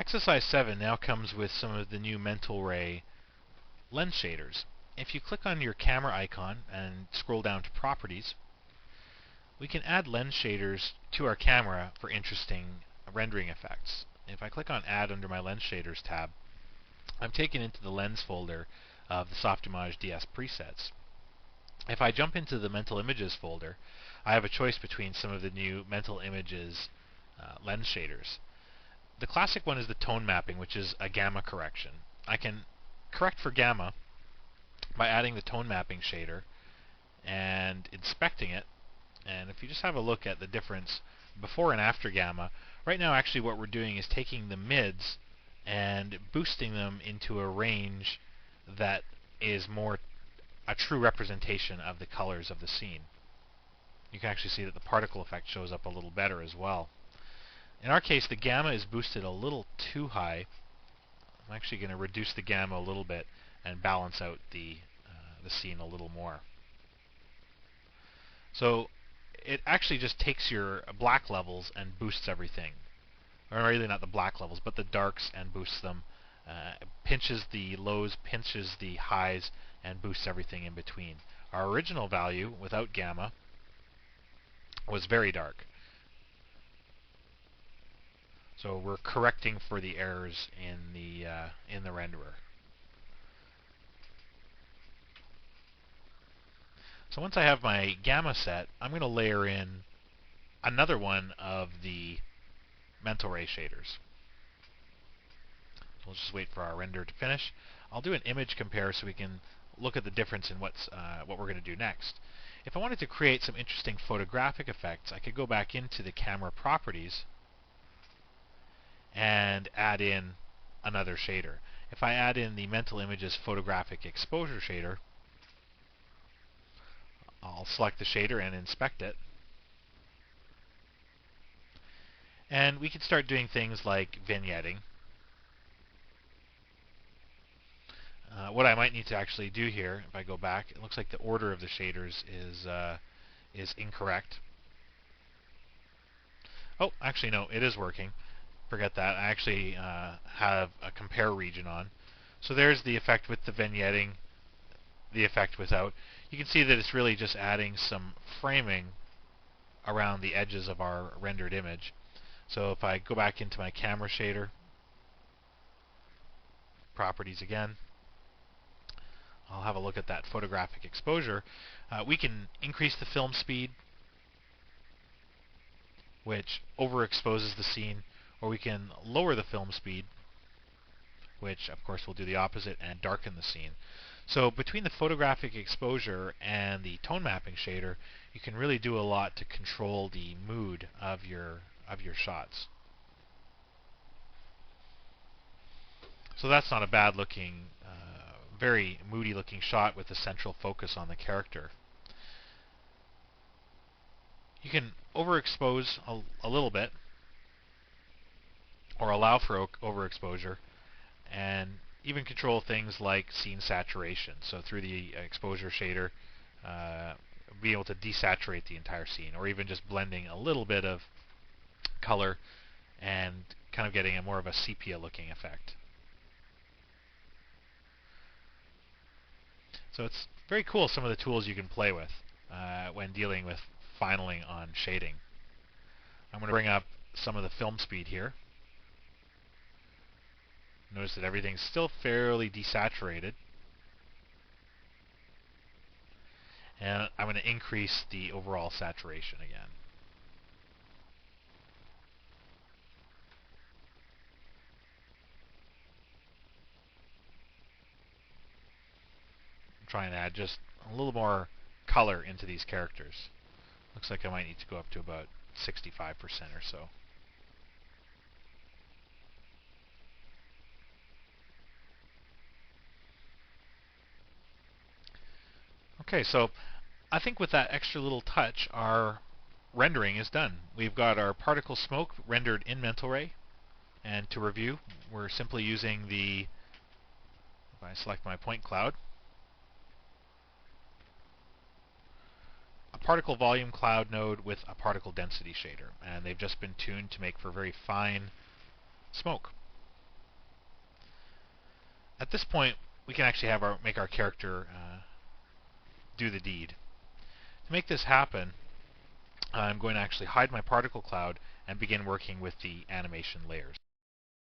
Exercise 7 now comes with some of the new Mental Ray lens shaders. If you click on your camera icon and scroll down to Properties, we can add lens shaders to our camera for interesting rendering effects. If I click on Add under my Lens Shaders tab, I'm taken into the Lens folder of the Softimage DS presets. If I jump into the Mental Images folder, I have a choice between some of the new Mental Images lens shaders. The classic one is the tone mapping, which is a gamma correction. I can correct for gamma by adding the tone mapping shader and inspecting it. And if you just have a look at the difference before and after gamma, right now actually what we're doing is taking the mids and boosting them into a range that is more a true representation of the colors of the scene. You can actually see that the particle effect shows up a little better as well. In our case, the gamma is boosted a little too high. I'm actually going to reduce the gamma a little bit and balance out the scene a little more. So it actually just takes your black levels and boosts everything. Or really not the black levels, but the darks, and boosts them. Pinches the lows, pinches the highs, and boosts everything in between. Our original value, without gamma, was very dark. So we're correcting for the errors in the renderer. So once I have my gamma set, I'm going to layer in another one of the Mental Ray shaders. We'll just wait for our render to finish. I'll do an image compare so we can look at the difference in what we're going to do next. If I wanted to create some interesting photographic effects, I could go back into the camera properties and add in another shader. If I add in the Mental Images Photographic Exposure shader, I'll select the shader and inspect it. And we can start doing things like vignetting. What I might need to actually do here, if I go back, it looks like the order of the shaders is incorrect. Oh, actually no, it is working. Forget that. I actually have a compare region on. So there's the effect with the vignetting, the effect without. You can see that it's really just adding some framing around the edges of our rendered image. So if I go back into my camera shader, properties again, I'll have a look at that photographic exposure. We can increase the film speed, which overexposes the scene, or we can lower the film speed, which of course will do the opposite and darken the scene. So between the photographic exposure and the tone mapping shader, you can really do a lot to control the mood of your shots. So that's not a bad looking, very moody looking shot with the central focus on the character. You can overexpose a little bit, or allow for overexposure, and even control things like scene saturation. So through the exposure shader, be able to desaturate the entire scene, or even just blending a little bit of color and kind of getting a more of a sepia looking effect. So it's very cool, some of the tools you can play with when dealing with finaling on shading. I'm going to bring up some of the film speed here. Notice that everything's still fairly desaturated. And I'm going to increase the overall saturation again. Try and add just a little more color into these characters. Looks like I might need to go up to about 65% or so. Okay, so I think with that extra little touch, our rendering is done. We've got our particle smoke rendered in Mental Ray. And to review, we're simply using the, if I select my point cloud, a particle volume cloud node with a particle density shader. And they've just been tuned to make for very fine smoke. At this point, we can actually make our character do the deed. To make this happen, I'm going to actually hide my particle cloud and begin working with the animation layers.